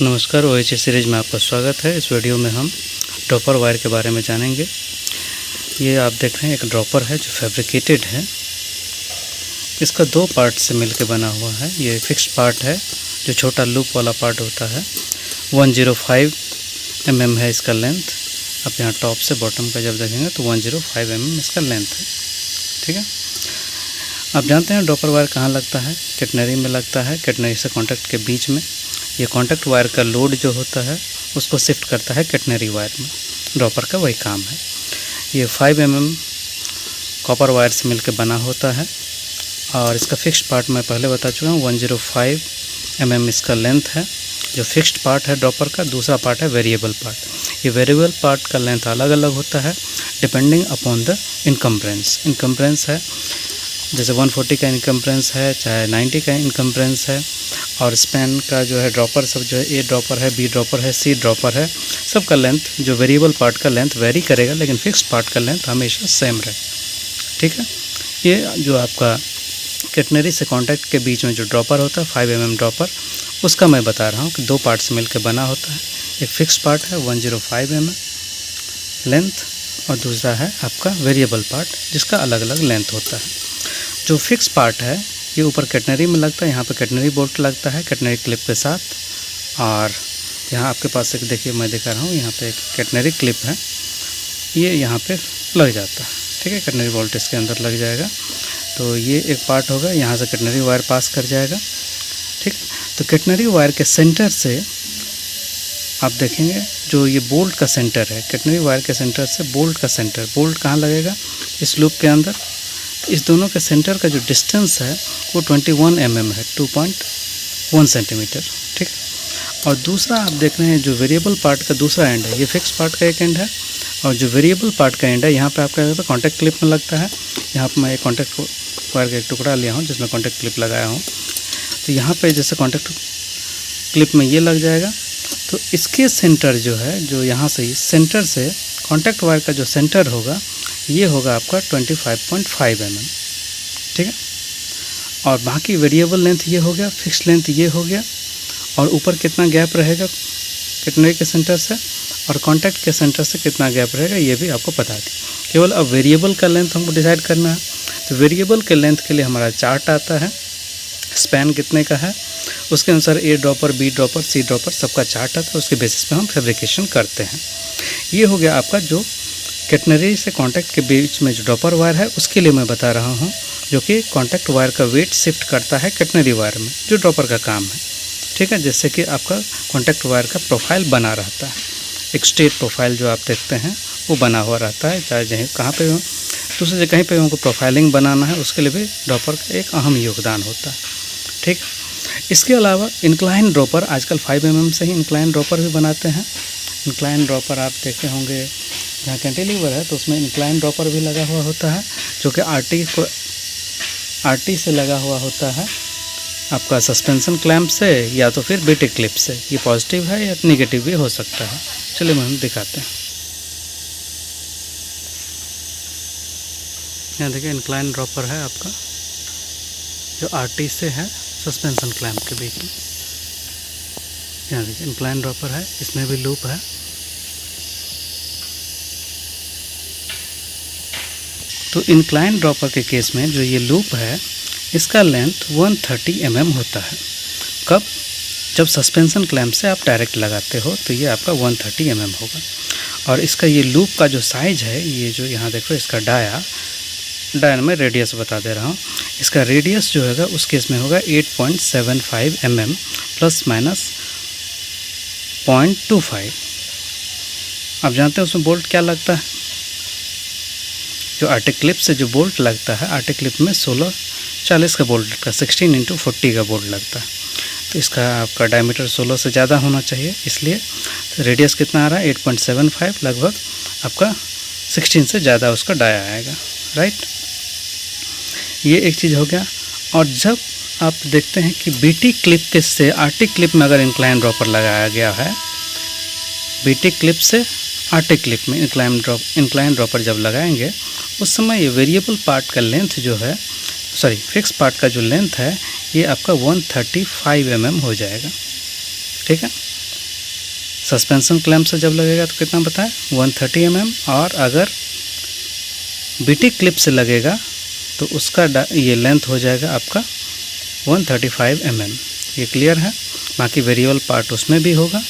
नमस्कार, OHA series में आपका स्वागत है। इस वीडियो में हम ड्रॉपर वायर के बारे में जानेंगे। ये आप देख रहे हैं एक ड्रॉपर है जो फैब्रिकेटेड है। इसका दो पार्ट से मिलकर बना हुआ है। ये फिक्स्ड पार्ट है जो छोटा लूप वाला पार्ट होता है। 105 mm है इसका लेंथ। आप यहाँ टॉप से बॉटम का जब देखेंगे तो 105 mm इसका लेंथ है। ठीक है, आप जानते हैं ड्रॉपर वायर कहाँ लगता है? कैटनरी में लगता है। कैटनरी से कॉन्टैक्ट के बीच में। ये कॉन्टैक्ट वायर का लोड जो होता है उसको शिफ्ट करता है कैटनरी वायर में। ड्रॉपर का वही काम है। ये 5 mm कॉपर वायर से मिलकर बना होता है और इसका फिक्स्ड पार्ट मैं पहले बता चुका हूँ। 105 mm इसका लेंथ है जो फिक्स्ड पार्ट है ड्रॉपर का। दूसरा पार्ट है वेरिएबल पार्ट। ये वेरिएबल पार्ट का लेंथ अलग अलग होता है depending upon the encumbrance. Encumbrance है जैसे 140 का इनकम्बरेंस है, चाहे 90 का इनकम्बरेंस है। और स्पैन का जो है ड्रॉपर सब जो है, ए ड्रॉपर है, बी ड्रॉपर है, सी ड्रॉपर है, सबका लेंथ जो वेरिएबल पार्ट का लेंथ वेरी करेगा लेकिन फिक्स्ड पार्ट का लेंथ हमेशा सेम रहे। ठीक है, ये जो आपका कैटनरी से कॉन्टैक्ट के बीच में जो ड्रॉपर होता है 5 mm ड्रॉपर, उसका मैं बता रहा हूँ कि दो पार्ट से मिलकर बना होता है। एक फिक्स्ड पार्ट है 105 mm लेंथ और दूसरा है आपका वेरिएबल पार्ट जिसका अलग अलग लेंथ होता है। जो फिक्स पार्ट है ये ऊपर कैटनरी में लगता है। यहाँ पे कैटनरी बोल्ट लगता है कैटनरी क्लिप के साथ। और यहाँ आपके पास एक देखिए मैं दिखा रहा हूँ, यहाँ पे एक कैटनरी क्लिप है, ये यहाँ पे लग जाता है। ठीक है, कैटनरी बोल्ट इसके अंदर लग जाएगा। तो ये एक पार्ट होगा, यहाँ से कैटनरी वायर पास कर जाएगा। ठीक है, तो कैटनरी वायर के सेंटर से आप देखेंगे जो ये बोल्ट का सेंटर है, कैटनरी वायर के सेंटर से बोल्ट का सेंटर, बोल्ट कहाँ लगेगा? इस लूप के अंदर। इस दोनों के सेंटर का जो डिस्टेंस है वो 21 mm है, 2.1 सेंटीमीटर। ठीक है, और दूसरा आप देख रहे हैं जो वेरिएबल पार्ट का दूसरा एंड है, ये फिक्स पार्ट का एक एंड है और जो वेरिएबल पार्ट का एंड है यहाँ पे आपका कॉन्टैक्ट क्लिप में लगता है। यहाँ पर मैं एक कॉन्टैक्ट वायर का एक टुकड़ा लिया हूँ जिसमें कॉन्टैक्ट क्लिप लगाया हूँ। तो यहाँ पे जैसे कॉन्टैक्ट क्लिप में ये लग जाएगा तो इसके सेंटर जो है, जो यहाँ से सेंटर से कॉन्टैक्ट वायर का जो सेंटर होगा ये होगा आपका 25.5 mm। ठीक है, और बाकी वेरिएबल लेंथ ये हो गया, फिक्स लेंथ ये हो गया। और ऊपर कितना गैप रहेगा कैटनरी के सेंटर से और कॉन्टैक्ट के सेंटर से कितना गैप रहेगा ये भी आपको बता दें। केवल अब वेरिएबल का लेंथ हमको डिसाइड करना है। तो वेरिएबल के लेंथ के लिए हमारा चार्ट आता है, स्पैन कितने का है उसके अनुसार ए ड्रॉपर, बी ड्रॉपर, सी ड्रॉपर सबका चार्ट आता है। उसके बेसिस पे हम फैब्रिकेशन करते हैं। ये हो गया आपका जो कैटनरी से कॉन्टैक्ट के बीच में जो ड्रॉपर वायर है उसके लिए मैं बता रहा हूँ, जो कि कॉन्टैक्ट वायर का वेट शिफ्ट करता है कैटनरी वायर में, जो ड्रॉपर का काम है। ठीक है, जिससे कि आपका कॉन्टैक्ट वायर का प्रोफाइल बना रहता है। एक स्ट्रेट प्रोफाइल जो आप देखते हैं वो बना हुआ रहता है, चाहे जहीं कहाँ पे हो, दूसरे जगह कहीं पे हमको प्रोफाइलिंग बनाना है उसके लिए भी ड्रॉपर का एक अहम योगदान होता है। ठीक, इसके अलावा इंक्लाइन ड्रॉपर, आजकल 5 mm से ही इंक्लाइन ड्रॉपर भी बनाते हैं। इंक्लाइन ड्रॉपर आप देखे होंगे जहाँ कैंटिलीवर है तो उसमें इंक्लाइन ड्रॉपर भी लगा हुआ होता है जो कि आरटी से लगा हुआ होता है आपका सस्पेंशन क्लैंप से या तो फिर बीटी क्लिप से। ये पॉजिटिव है या नेगेटिव भी हो सकता है। चलिए हम दिखाते हैं। यहाँ देखिए इंक्लाइन ड्रॉपर है आपका जो आरटी से है सस्पेंशन क्लैंप के बीच में। यहाँ देखिए इंक्लाइन ड्रॉपर है, इसमें भी लूप है। तो इंक्लाइन ड्रॉपर के केस में जो ये लूप है इसका लेंथ 130 mm होता है। कब? जब सस्पेंशन क्लैंप से आप डायरेक्ट लगाते हो तो ये आपका 130 mm होगा। और इसका ये लूप का जो साइज है, ये जो यहाँ देखो इसका डाया में रेडियस बता दे रहा हूँ। इसका रेडियस जो होगा उस केस में होगा 8.75 mm प्लस माइनस 0.25। आप जानते हैं उसमें बोल्ट क्या लगता है? जो आर्टिक क्लिप से जो बोल्ट लगता है, आर्टिक क्लिप में 16-40 का बोल्ट का 16x40 का बोल्ट लगता है। तो इसका आपका डायमीटर 16 से ज़्यादा होना चाहिए, इसलिए तो रेडियस कितना आ रहा है 8.75, लगभग आपका 16 से ज़्यादा उसका डाया आएगा। राइट, ये एक चीज़ हो गया। और जब आप देखते हैं कि बीटी क्लिप के से आर्टिक क्लिप में अगर इंक्लाइन ड्रॉपर लगाया गया है, बीटी क्लिप से आर्टिक क्लिप में इंक्लाइन ड्रॉपर जब लगाएंगे उस समय ये वेरिएबल पार्ट का लेंथ जो है, फिक्स पार्ट का जो लेंथ है ये आपका 135 mm हो जाएगा। ठीक है, सस्पेंशन क्लैंप से जब लगेगा तो कितना बताएं 130 mm, और अगर बीटी क्लिप से लगेगा तो उसका ये लेंथ हो जाएगा आपका 135 mm। ये क्लियर है। बाकी वेरिएबल पार्ट उसमें भी होगा।